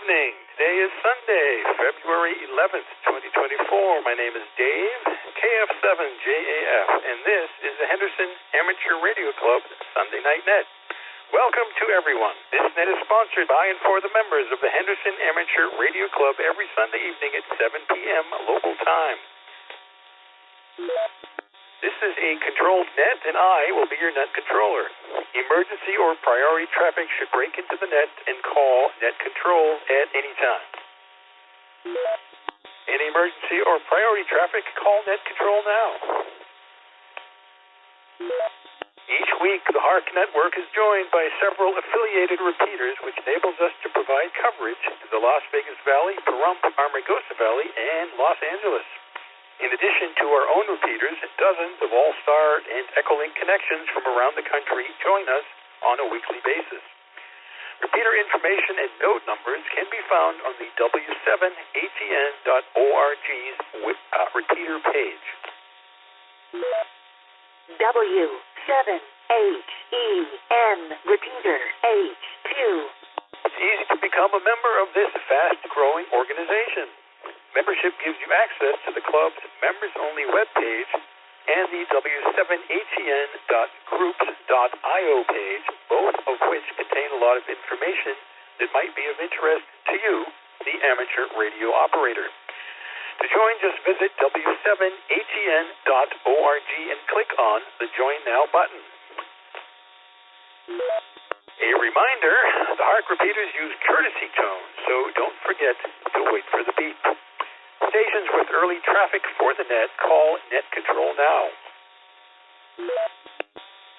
evening. Today is Sunday, February 11th, 2024. My name is Dave, KF7JAF, and this is the Henderson Amateur Radio Club Sunday Night Net. Welcome to everyone. This net is sponsored by and for the members of the Henderson Amateur Radio Club every Sunday evening at 7 p.m. local time. This is a controlled net, and I will be your net controller. Emergency or priority traffic should break into the net and call net control at any time. In emergency or priority traffic, call net control now. Each week, the HARC network is joined by several affiliated repeaters, which enables us to provide coverage to the Las Vegas Valley, Pahrump, Amargosa Valley, and Los Angeles. In addition to our own repeaters, dozens of All-Star and Echolink connections from around the country join us on a weekly basis. Repeater information and node numbers can be found on the W7ATN.org's repeater page. W7HEN repeater H2. It's easy to become a member of this fast-growing organization. Membership gives you access to the club's members-only webpage and the W7ATN.groups.io page, both of which contain a lot of information that might be of interest to you, the amateur radio operator. To join, just visit W7ATN.org and click on the Join Now button. A reminder, the HARC repeaters use courtesy tone, so don't forget to wait for the beep. Stations with early traffic for the net, call net control now.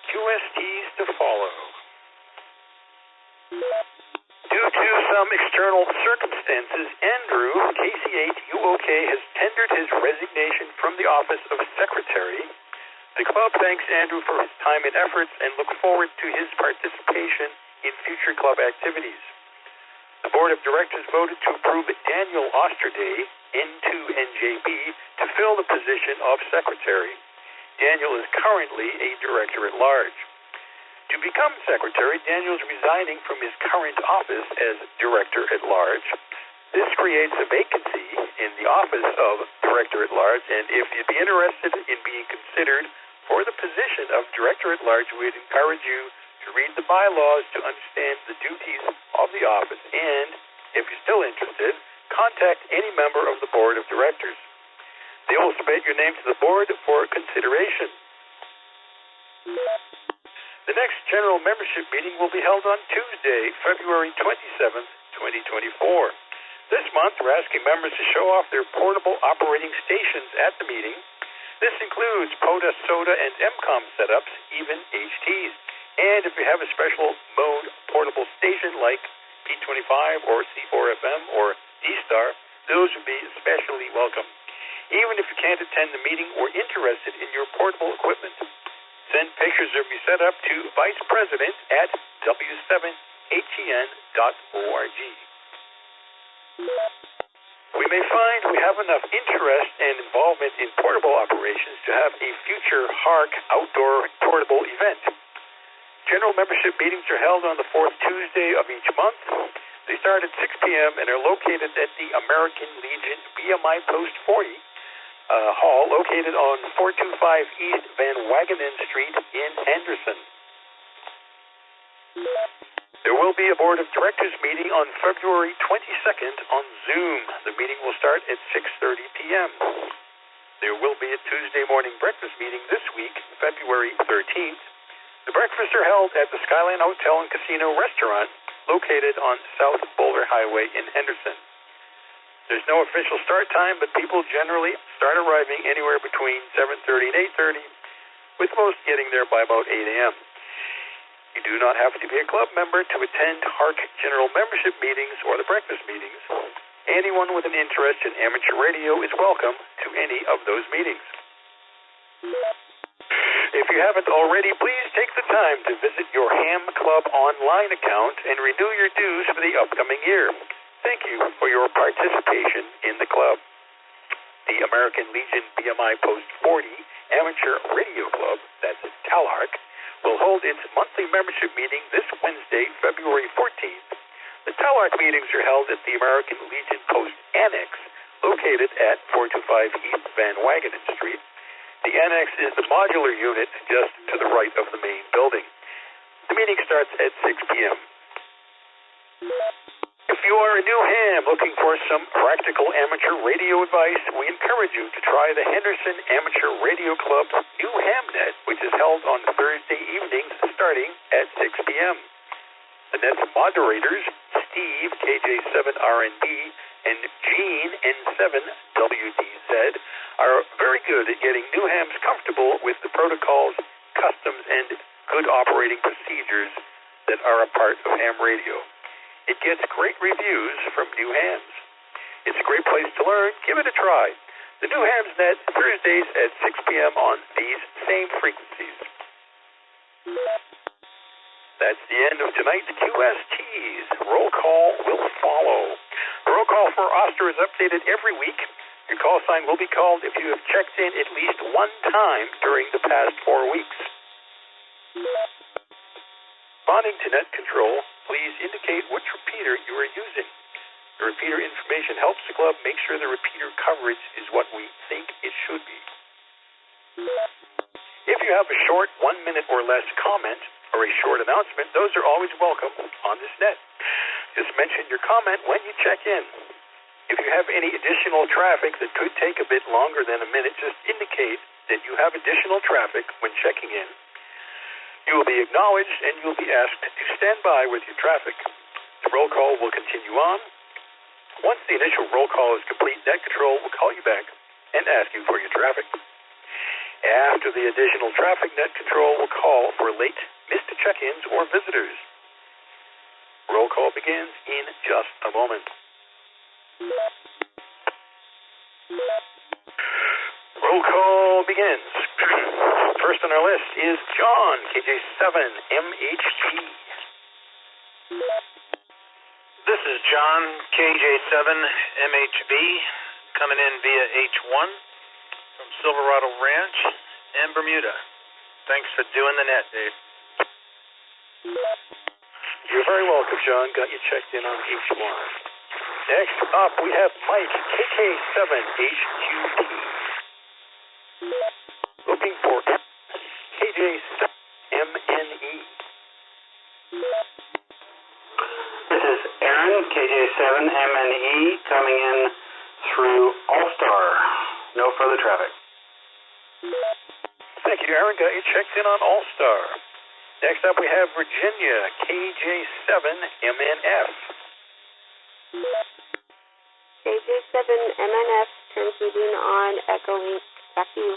QSTs to follow. Due to some external circumstances, Andrew, KC8UOK, has tendered his resignation from the office of secretary. The club thanks Andrew for his time and efforts and look forward to his participation in future club activities. The Board of Directors voted to approve Daniel Osterday, N2NJB, to fill the position of secretary. Daniel is currently a director at large. To become secretary, Daniel is resigning from his current office as director at large. This creates a vacancy in the office of director at large, and if you'd be interested in being considered for the position of director at large, we'd encourage you to read the bylaws to understand the duties of the office, and if you're still interested, contact any member of the board of directors. They will submit your name to the board for consideration. The next general membership meeting will be held on Tuesday, February 27th, 2024. This month, we're asking members to show off their portable operating stations at the meeting. This includes POTA, SOTA, and MCOM setups, even HTs. And if you have a special mode portable station like P25 or C4FM or D-Star, those would be especially welcome. Even if you can't attend the meeting or interested in your portable equipment, send pictures of your setup to Vice President at W7ATN.org. We may find we have enough interest and involvement in portable operations to have a future HARC outdoor portable event. General membership meetings are held on the fourth Tuesday of each month. They start at 6 p.m. and are located at the American Legion BMI Post 40 Hall, located on 425 East Van Wagenen Street in Henderson. There will be a Board of Directors meeting on February 22nd on Zoom. The meeting will start at 6:30 p.m. There will be a Tuesday morning breakfast meeting this week, February 13th. The breakfasts are held at the Skyline Hotel and Casino Restaurant, located on South Boulder Highway in Henderson. There's no official start time, but people generally start arriving anywhere between 7:30 and 8:30, with most getting there by about 8 a.m. You do not have to be a club member to attend HARC general membership meetings or the breakfast meetings. Anyone with an interest in amateur radio is welcome to any of those meetings. If you haven't already, please take the time to visit your Ham Club online account and renew your dues for the upcoming year. Thank you for your participation in the club. The American Legion BMI Post 40 Amateur Radio Club, that's CalHARC, will hold its monthly membership meeting this Wednesday, February 14th, The TELARC meetings are held at the American Legion Post Annex, located at 425 East Van Wagenen Street. The Annex is the modular unit just to the right of the main building. The meeting starts at 6 p.m. If you are a new ham looking for some practical amateur radio advice, we encourage you to try the Henderson Amateur Radio Club's new Hamnet, which is held on Thursday evenings starting at 6 p.m. The net's moderators, Steve, KJ7RND, and Gene, N7WDZ, are very good at getting new hams comfortable with the protocols, customs, and good operating procedures that are a part of ham radio. It gets great reviews from new hams. It's a great place to learn. Give it a try. The new Hams Net, Thursdays at 6 p.m. on these same frequencies. That's the end of tonight's QSTs. Roll call will follow. The roll call for Oster is updated every week. Your call sign will be called if you have checked in at least one time during the past 4 weeks. Responding to net control, please indicate which repeater you are using. The repeater information helps the club make sure the repeater coverage is what we think it should be. If you have a short 1 minute or less comment or a short announcement, those are always welcome on this net. Just mention your comment when you check in. If you have any additional traffic that could take a bit longer than a minute, just indicate that you have additional traffic when checking in. You will be acknowledged and you will be asked to stand by with your traffic. The roll call will continue on. Once the initial roll call is complete, net control will call you back and ask you for your traffic. After the additional traffic, net control will call for late, missed check-ins or visitors. Roll call begins in just a moment. Roll call begins. First on our list is John, KJ7MHG. This is John, KJ7MHB, coming in via H1 from Silverado Ranch and Bermuda. Thanks for doing the net, Dave. You're very welcome, John. Got you checked in on H1. Next up, we have Mike, KK7HQT. Looking for KJ7MNE. This is Aaron, KJ7MNE, coming in through All-Star. No further traffic. Thank you, Aaron. Got you checked in on All-Star. Next up, we have Virginia, KJ7MNF. KJ7MNF, transmitting on Echolink. Back to you.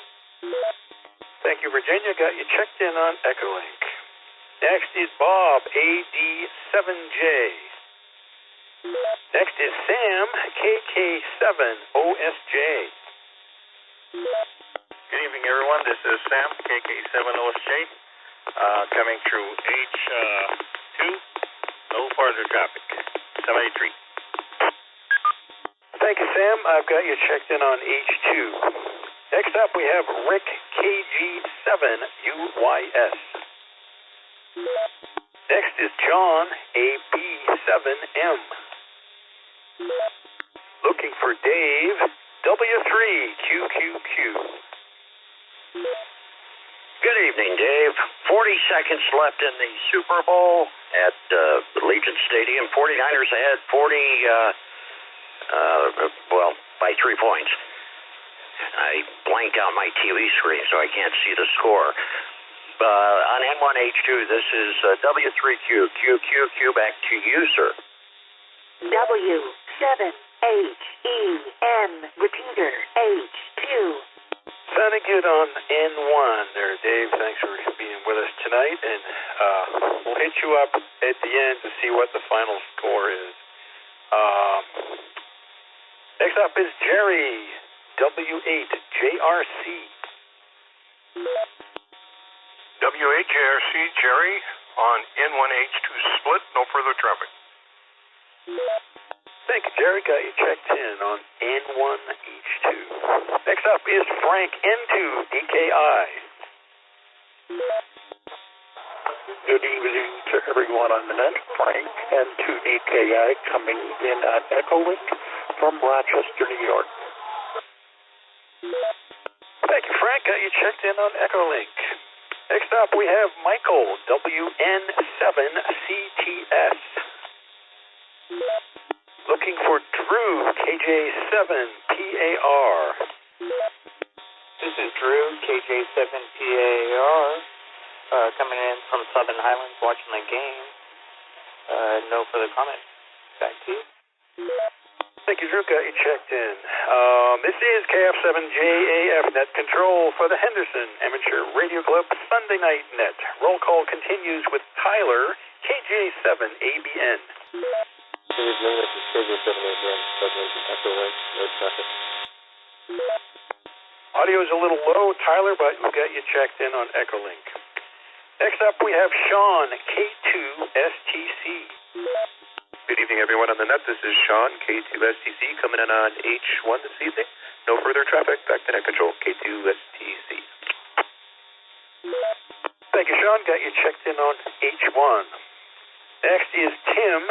Thank you, Virginia. Got you checked in on Echolink. Next is Bob, AD7J. Next is Sam, KK7OSJ. Good evening, everyone. This is Sam, KK7OSJ, coming through H2. No further traffic. 783. Thank you, Sam. I've got you checked in on H2. Next up, we have Rick, KG7UYS. Next is John, AB7M. Looking for Dave, W3QQQ. Good evening, Dave. 40 seconds left in the Super Bowl at Legion Stadium. 49ers ahead 40, by 3 points. I blanked out my TV screen, so I can't see the score. On N1H2, this is W3QQQ. Back to you, sir. W7HEN, repeater H2. Sounding good on N1 there, Dave. Thanks for being with us tonight, and we'll hit you up at the end to see what the final score is. Next up is Jerry, W8JRC. W8JRC, Jerry, on N1H2 split, no further traffic. Thank you, Jerry. Got you checked in on N1H2. Next up is Frank, N2DKI. Good evening to everyone on the net. Frank and 2DKI coming in on Echolink from Rochester, New York. Thank you, Frank. Got you checked in on Echolink. Next up, we have Michael, WN7CTS. Looking for Drew, KJ7PAR. This is Drew, KJ7PAR, coming in from Southern Highlands, watching the game. No further comment. Back to you. Thank you, Drew. Got you checked in. This is KF7JAF Net Control for the Henderson Amateur Radio Club Sunday Night Net. Roll call continues with Tyler, KJ7ABN. Audio is a little low, Tyler, but we'll get you checked in on Echolink. Next up, we have Sean, K2STC. Good evening, everyone on the net. This is Sean, K2STC, coming in on H1 this evening. No further traffic. Back to net control, K2STC. Thank you, Sean. Got you checked in on H1. Next is Tim,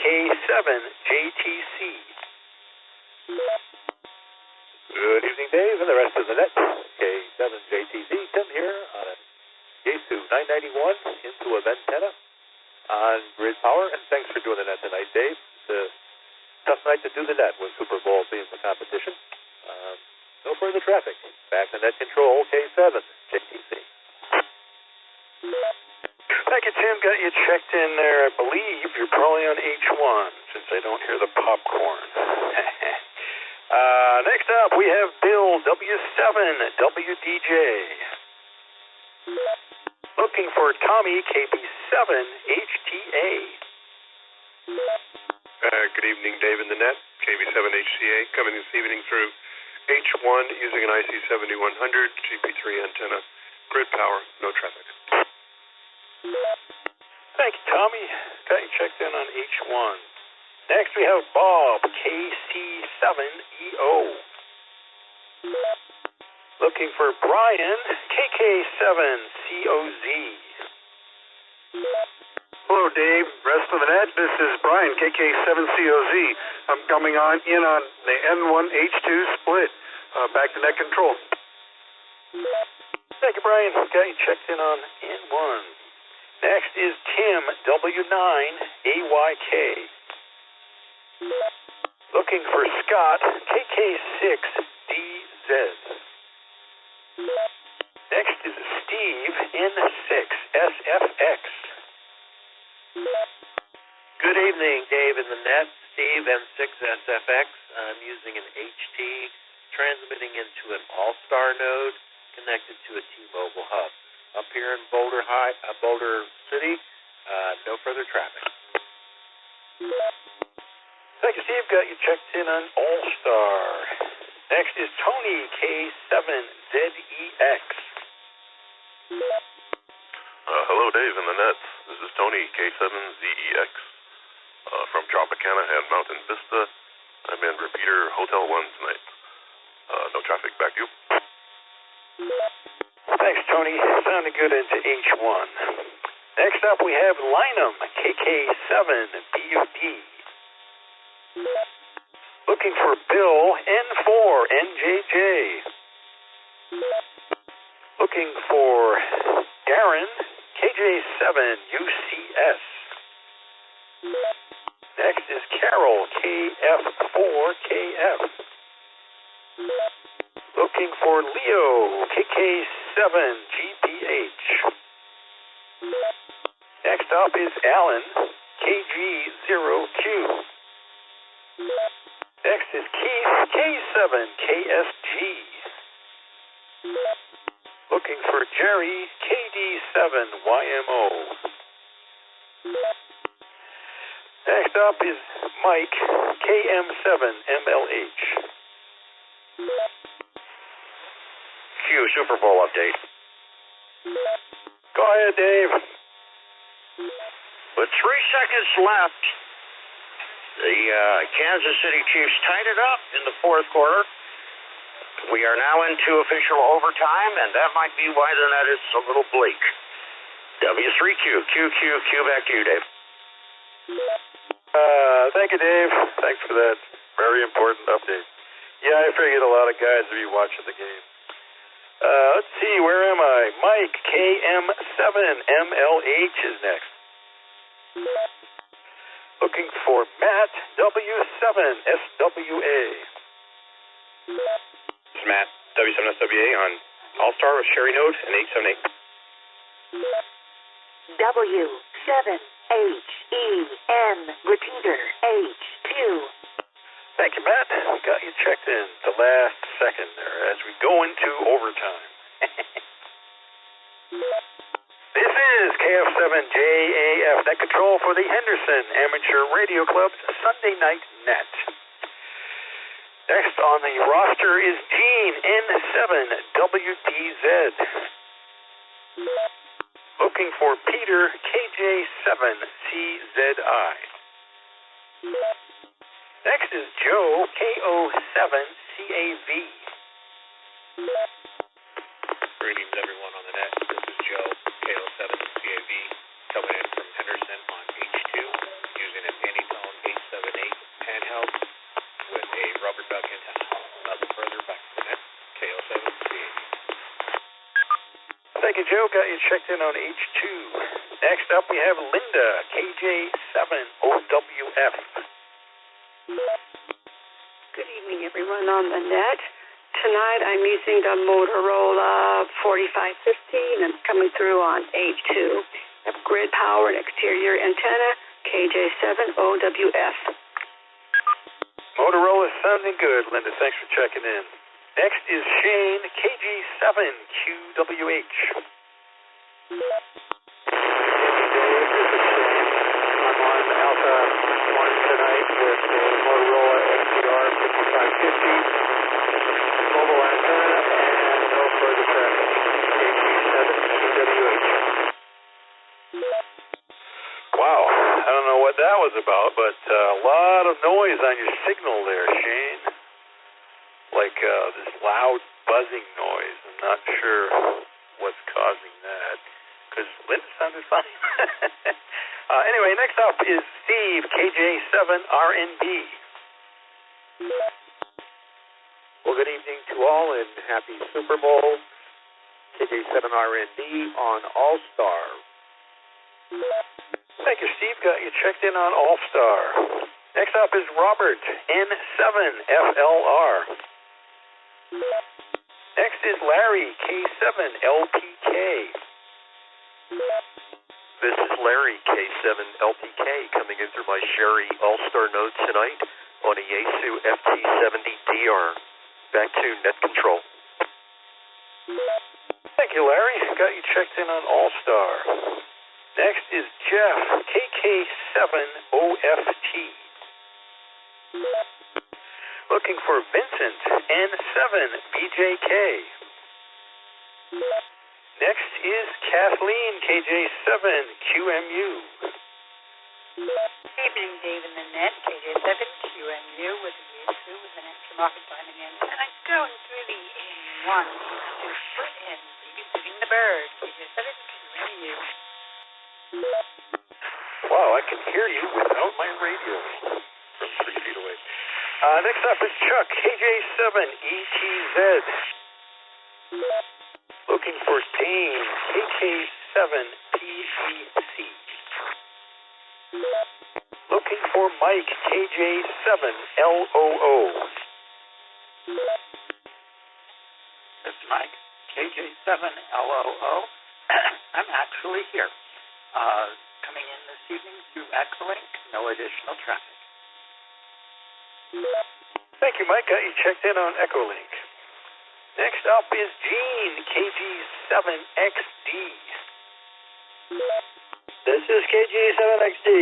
K7JTC. Good evening, Dave, and the rest of the net. K7JTC, Tim here on a Yaesu 991 into a Ventana on grid power, and thanks for doing the net tonight, Dave. It's a tough night to do the net with Super Bowl being the competition. No further traffic. Back to net control, K7JTC. Thank you, Tim. Got you checked in there. I believe you're probably on H1, since I don't hear the popcorn. Next up, we have Bill, W7WDJ. Looking for Tommy, KB7HTA. Good evening, Dave in the net. KB7HCA, coming this evening through H1 using an IC7100 GP3 antenna. Grid power, no traffic. Thank you, Tommy. Got you checked in on H1. Next, we have Bob, KC7EO. Looking for Brian, KK7COZ. Hello, Dave. Rest of the net. This is Brian, KK7COZ. I'm coming in on the N1H2 split. Back to net control. Thank you, Brian. Got you checked in on N1. Next is Tim, W9AYK. Looking for Scott, KK6DZ. Next is Steve, N6SFX. Good evening, Dave in the net. Steve, N6SFX. I'm using an HT, transmitting into an All-Star node connected to a T-Mobile hub. Up here in Boulder City, no further traffic. Thank you, Steve. Got you checked in on All-Star. Next is Tony, K7ZEX. Hello, Dave in the net. This is Tony, K7ZEX. From Tropicana and Mountain Vista. I'm in repeater Hotel 1 tonight. No traffic. Back to you. Thanks, Tony. Sounded good into H1. Next up, we have Lynham, KK7BUD. Looking for Bill, N4NJJ. Looking for Darren, KJ7UCS. Next is Carol, KF4KF. Looking for Leo, KK7GPH. Next up is Alan, KG0Q. Next is Keith, K7KSG. Looking for Jerry, KD7YMO. Next up is Mike, KM7MLH. Q Super Bowl update. Go ahead, Dave. With 3 seconds left, the Kansas City Chiefs tied it up in the fourth quarter. We are now into official overtime, and that might be why the net is a little bleak. W3Q, Q, back to you, Dave. Thank you, Dave. Thanks for that very important update. Yeah, I figured a lot of guys would be watching the game. Let's see, where am I? Mike, KM7MLH is next. Looking for Matt, W7SWA. This is Matt, W7SWA on All-Star with Sherry Node and 878. W7HEN, repeater, H2. Thank you, Matt. Got you checked in the last second there as we go into overtime. This is KF7JAF Net Control for the Henderson Amateur Radio Club's Sunday Night Net. Next on the roster is Gene, N7WDZ. Looking for Peter, KJ7CZI. Next is Joe, KO7CAV. Greetings, everyone on the net. This is Joe, KO7CAV, coming in from Henderson on H2, using an Anytone 878 handheld with a rubber duck antenna. Nothing further, back to the net, KO7CAV. Thank you, Joe. Got you checked in on H2. Next up, we have Linda, KJ7OWF. Good evening, everyone on the net. Tonight, I'm using the Motorola 4515 and coming through on H2. I have grid power and exterior antenna, KJ7OWF. Motorola's sounding good, Linda. Thanks for checking in. Next is Shane, KG7QWH. I'm on Alpha 1 tonight with the Motorola XDR 5550 mobile antenna and no further traffic. KG7QWH. Wow, I don't know what that was about, but a lot of noise on your signal there, Shane. Like this loud buzzing noise. I'm not sure what's causing that, because Linda sounded fine. Anyway, next up is Steve, KJ7RNB. Well, good evening to all and happy Super Bowl. KJ7RNB on All-Star. Thank you, Steve. Got you checked in on All-Star. Next up is Robert, N7FLR. Next is Larry, K7LPK. This is Larry, K7LPK, coming in through my Sherry All-Star node tonight on a Yaesu FT70DR. Back to net control. Thank you, Larry. Got you checked in on All-Star. Next is Jeff, KK7OFT. Looking for Vincent, N7BJK. Next is Kathleen, KJ7QMU. Evening, Dave in the net, KJ7QMU with the Yaesu with an extra market timing antenna going through the A1 to split in, babysitting the bird, KJ7QMU. Wow, I can hear you without my radio from 3 feet away. Next up is Chuck, KJ7ETZ. Looking for Dane, KK7PEC. Looking for Mike, KJ7LOO. This is Mike, KJ7LOO. I'm actually here. Coming in this evening through Exolink, no additional traffic. Thank you, Mike. Got you checked in on Echolink. Next up is Gene, KG7XD. This is KG7XD.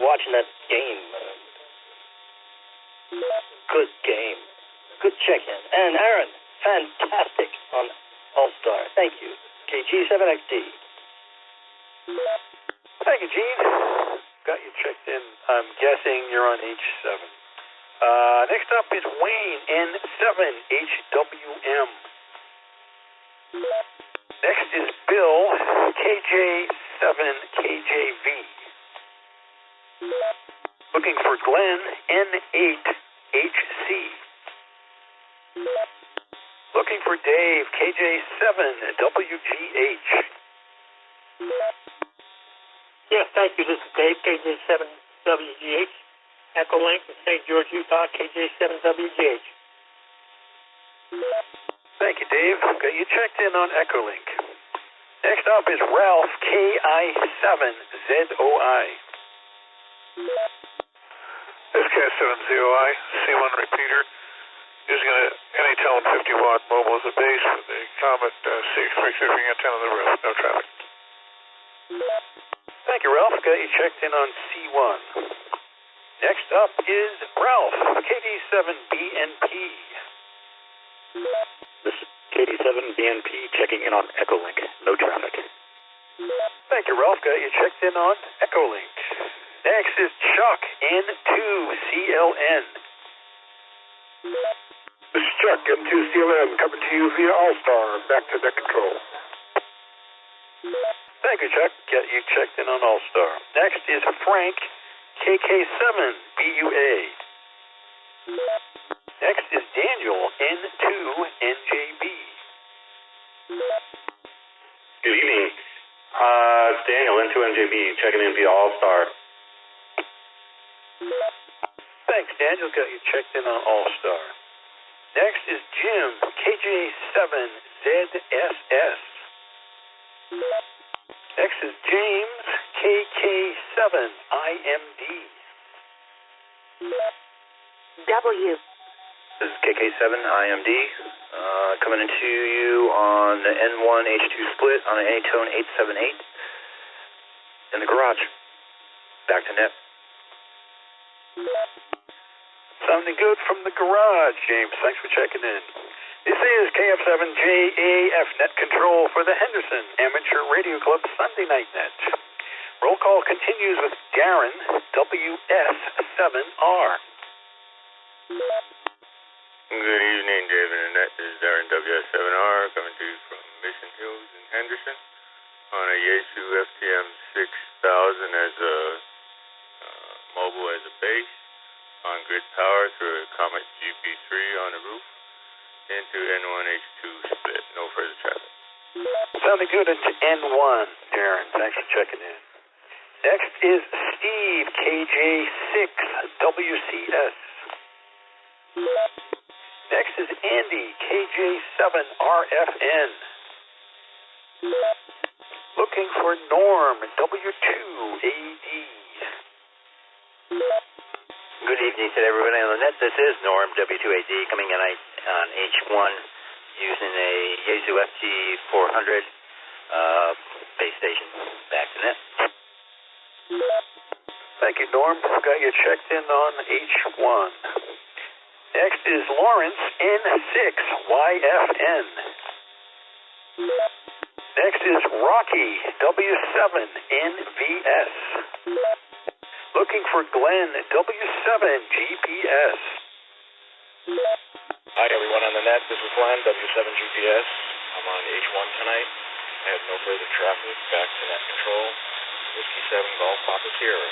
Watching that game. Good game. Good check-in. And Aaron, fantastic on All-Star. Thank you. KG7XD. Thank you, Gene. Got you checked in. I'm guessing you're on H7. Next up is Wayne, N7HWM. Next is Bill, KJ7KJV. Looking for Glenn, N8HC. Looking for Dave, KJ7WGH. Yes, thank you. This is Dave, KJ7WGH. Echo Link in St. George, Utah, KJ7WGH. Thank you, Dave. Got you checked in on Echolink. Next up is Ralph, KI7ZOI. SK7ZOI, C1 repeater, using an Anytone 50-watt mobile as a base for the Comet C636 antenna on the roof. No traffic. Thank you, Ralph. Got you checked in on C1. Next up is Ralph, KD7BNP. This is KD7BNP checking in on Echolink. No traffic. Thank you, Ralph. Got you checked in on Echolink. Next is Chuck, N2CLN. This is Chuck, N2CLN, coming to you via All-Star. Back to net control. Thank you, Chuck. Got you checked in on All-Star. Next is Frank, KK7BUA. Next is Daniel, N2NJB. Good evening. It's Daniel, N2NJB, checking in via All-Star. Thanks, Daniel. Got you checked in on All-Star. Next is Jim, KJ7ZSS. Next is James, KK7IMD. W. This is KK7IMD, coming into you on the N1H2 split on an Anytone 878 in the garage. Back to net. Sounding good from the garage, James. Thanks for checking in. This is KF7JAF net control for the Henderson Amateur Radio Club Sunday Night Net. Roll call continues with Darren, WS7R. Good evening, David and Annette. This is Darren, WS7R, coming to you from Mission Hills in Henderson on a Yaesu FTM 6000 as a mobile as a base on grid power through a Comet GP3 on the roof into N1H2 split. No further traffic. Sounding good into N1, Darren. Thanks for checking in. Next is Steve, KJ6WCS. Next is Andy, KJ7RFN. Looking for Norm, W2AD. Good evening to everybody on the net. This is Norm, W2AD, coming in on H1 using a Yaesu FT400 base station. Back to net. Thank you, Norm. Got you checked in on H1. Next is Lawrence, N6YFN. Next is Rocky, W7NVS. Looking for Glenn, W7GPS. Hi, everyone on the net. This is Glenn, W7GPS. I'm on H1 tonight. I have no further traffic. Back to net control. Whiskey 7 Golf Papa Sierra.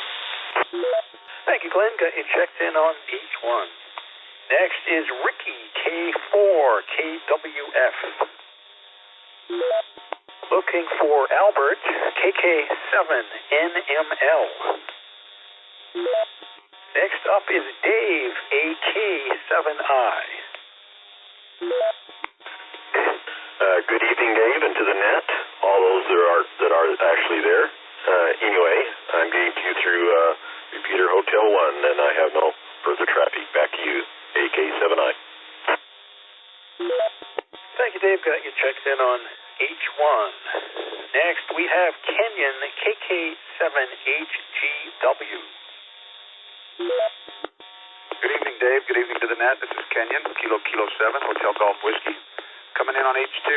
Thank you, Glenn. Got you checked in on H1. Next is Ricky, K4KWF. Looking for Albert, KK7NML. Next up is Dave, AK7I. Good evening, Dave, and to the net, all those that are actually there. Anyway, I'm getting to you through repeater Hotel 1, and I have no further traffic. Back to you, AK7I. Thank you, Dave. Got you checked in on H1. Next, we have Kenyon, KK7HGW. Good evening, Dave. Good evening to the net. This is Kenyon, Kilo 7, Hotel Golf Whiskey. Coming in on H2.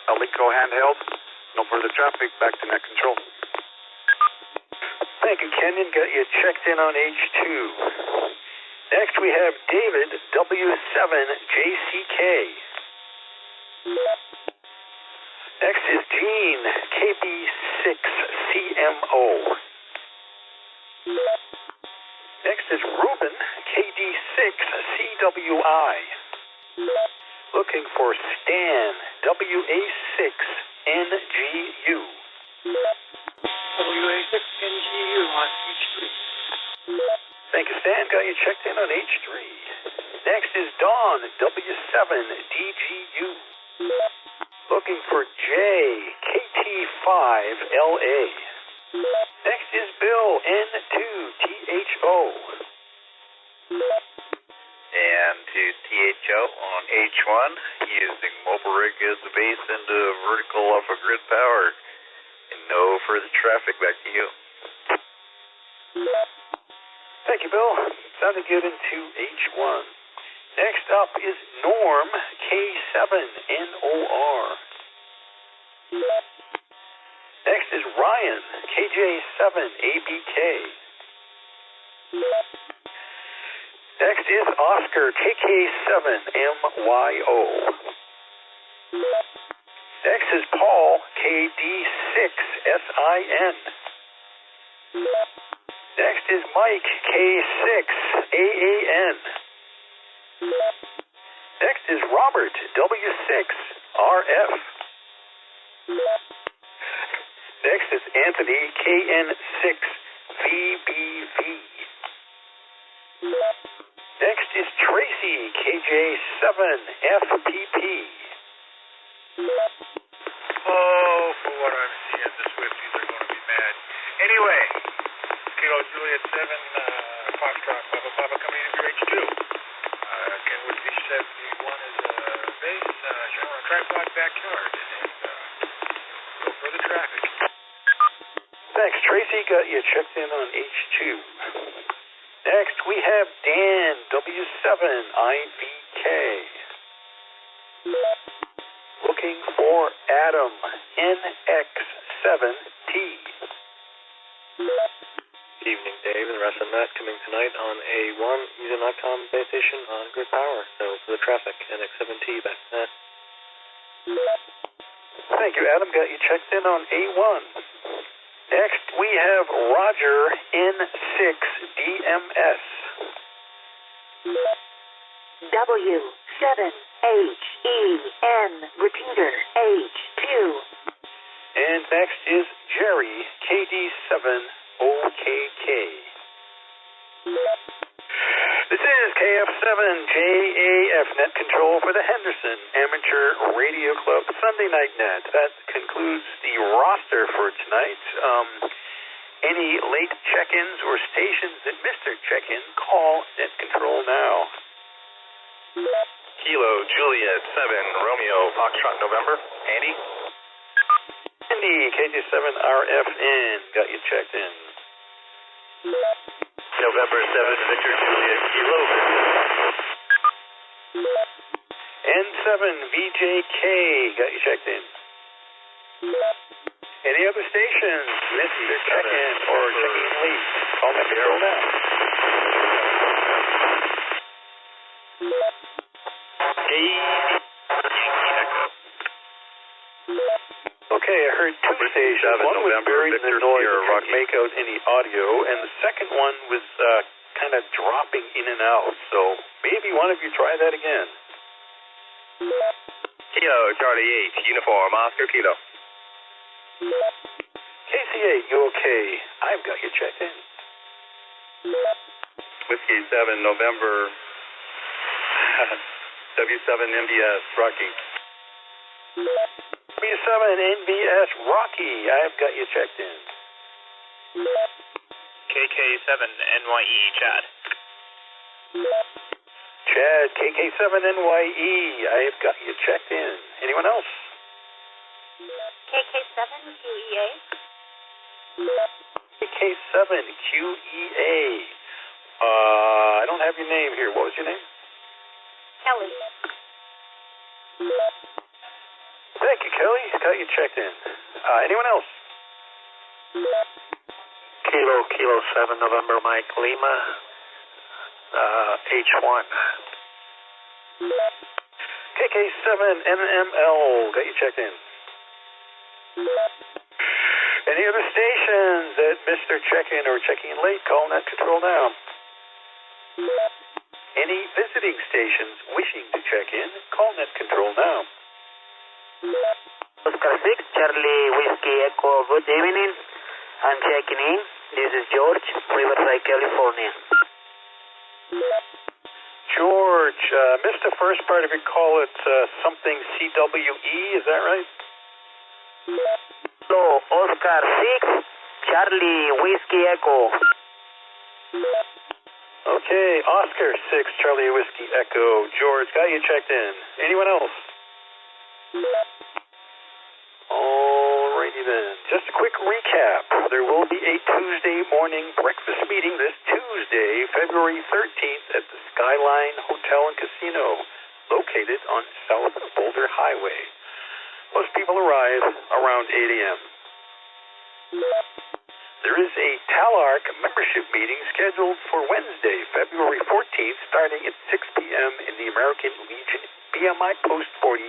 Alico handheld. No further traffic. Back to net control. Thank you, Kenyon. Got you checked in on H2. Next, we have David, W7JCK. Next is Gene, KB6CMO. Next is Ruben, KD6CWI. Looking for Stan, WA6NGU. WA6NGU on H3. Thank you, Stan. Got you checked in on H3. Next is Dawn, W7DGU. Looking for J, KT5LA. Next is Bill, N2THO. And to THO on H1, using mobile rig as the base into vertical off of grid power. And no further traffic, back to you. Thank you, Bill. Sounded good into H1. Next up is Norm, K7NOR. Next is Ryan, KJ7ABK. Next is Oscar, KK7MYO. Next is Paul, KD6SIN. Next is Mike, K6AAN. Next is Robert, W6RF. Next is Anthony, KN6VBV. Next is Tracy, KJ7FPP. Oh, for what I'm seeing, the Swifties are going to be mad. Anyway, Kilo Juliet 7, Foxtrot, Papa coming in for H2. Kenwood V71 is base, shower on tripod backyard, and no further traffic. Thanks, Tracy. Got you checked in on H2. Next, we have Dan, W7IVK. Looking for Adam, NX7T. Evening, Dave, and the rest of the net coming tonight on A1 using Icom base station on grid power. So for the traffic, NX7T back to net. Thank you, Adam. Got you checked in on A1. Next, we have Roger, N6DMS. W7HEN, repeater, H2. And next is Jerry, KD7OKK. This is KF7JAF Net Control for the Henderson Amateur Radio Club Sunday Night Net. That concludes the roster for tonight. Any late check-ins or stations that missed their check-in, call Net Control now. Kilo Juliet 7 Romeo Foxtrot November. Andy? Andy, KJ7RFN, got you checked in. November 7 Victor Juliet Kilo. N7VJK, got you checked in. Any other stations missed their check-in or checking late, call Net Control now. Okay, I heard two stations. One was buried in the noise and couldn't make out any audio, and the second one was kind of dropping in and out. So maybe one of you try that again. Kilo Charlie 8 Uniform Oscar Kilo. KC8, you okay? I've got you checked in. Whiskey 7 November W7MBS Rocky. W7NBS Rocky, I've got you checked in. KK7NYE Chad. Chad, KK7NYE, I've got you checked in. Anyone else? KK7QEA. KK7QEA. I don't have your name here. What was your name? Kelly. Thank you, Kelly. Got you checked in. Anyone else? Kilo 7 November Mike Lima, H1. KK7NML, got you checked in. Any other stations that missed their check-in or checking in late, call net control now. Any visiting stations wishing to check in, call net control now. Oscar 6, Charlie Whiskey Echo, good evening. I'm checking in. This is George, Riverside, California. George, missed the first part of your call. It's something CWE, is that right? So, Oscar 6, Charlie Whiskey Echo. Okay, Oscar 6, Charlie Whiskey Echo. George, got you checked in. Anyone else? Alrighty then. Just a quick recap. There will be a Tuesday morning breakfast meeting this Tuesday, February 13th at the Skyline Hotel and Casino, located on South Boulder Highway. Most people arrive around 8 a.m. There is a TALARC membership meeting scheduled for Wednesday, February 14th, starting at 6 p.m. in the American Legion BMI Post 40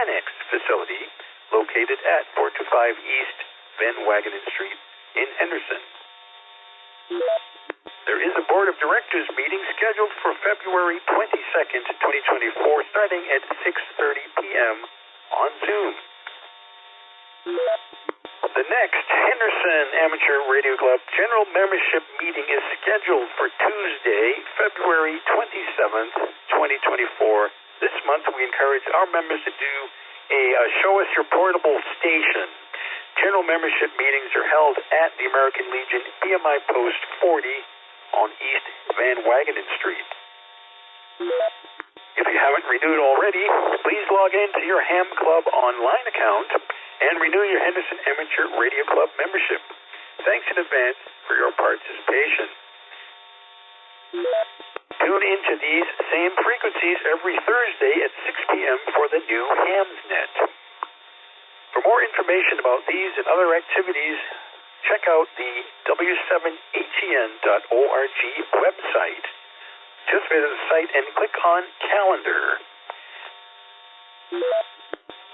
Annex facility, located at 425 East Van Wagenen Street in Henderson. There is a Board of Directors meeting scheduled for February 22nd, 2024, starting at 6:30 p.m. on Zoom. The next Henderson Amateur Radio Club General Membership meeting is scheduled for Tuesday, February 27th, 2024. This month we encourage our members to do a show us your portable station. General membership meetings are held at the American Legion BMI Post 40 on East Van Wagenen Street. If you haven't renewed already, please log into your Ham Club online account and renew your Henderson Amateur Radio Club membership. Thanks in advance for your participation. Tune into these same frequencies every Thursday at 6 p.m. for the new Hamsnet. For more information about these and other activities, check out the W7HEN.org website. Just visit the site and click on Calendar.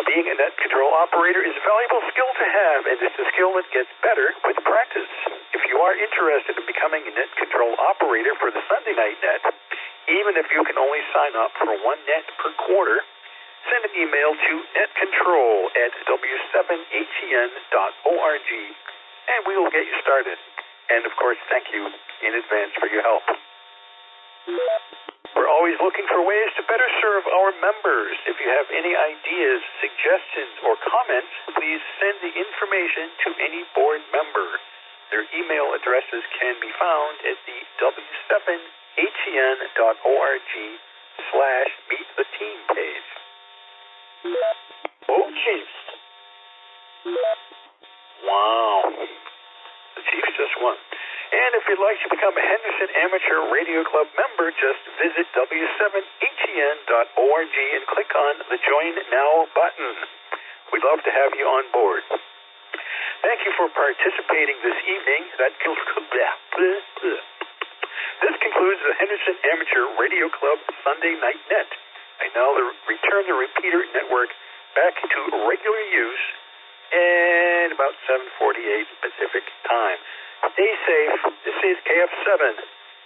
Being a net control operator is a valuable skill to have, and it's a skill that gets better with practice. If you are interested in becoming a net control operator for the Sunday night net, even if you can only sign up for one net per quarter, send an email to netcontrol@w7hen.org, and we will get you started. And, of course, thank you in advance for your help. We're always looking for ways to better serve our members. If you have any ideas, suggestions, or comments, please send the information to any board member. Their email addresses can be found at the w7hen.org/meet-the-team page. Oh, Chiefs. Wow. The Chiefs just won. And if you'd like to become a Henderson Amateur Radio Club member, just visit w7hen.org and click on the Join Now button. We'd love to have you on board. Thank you for participating this evening. This concludes the Henderson Amateur Radio Club Sunday Night Net. I now return the repeater network back to regular use at about 7:48 Pacific time. Stay safe. This is KF7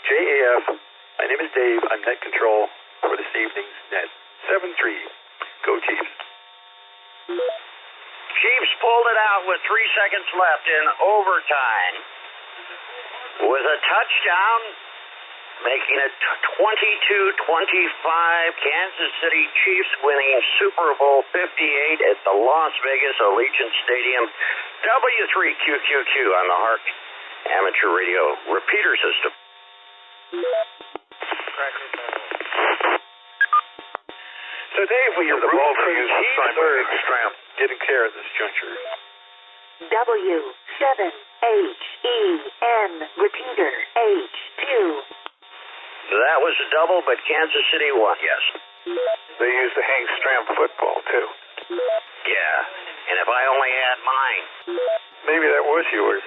JAF. My name is Dave. I'm net control for this evening's net. 7-3. Go Chiefs. Chiefs pulled it out with 3 seconds left in overtime with a touchdown, making it 22-25. Kansas City Chiefs winning Super Bowl 58 at the Las Vegas Allegiant Stadium. W3QQQ on the Hark Amateur Radio repeater system. So, Dave, will you roll for the Chiefs or getting care at this juncture? W7HEN repeater H2. That was a double, but Kansas City won, yes. They used the Hank Stram football, too. Yeah, and if I only had mine. Maybe that was yours.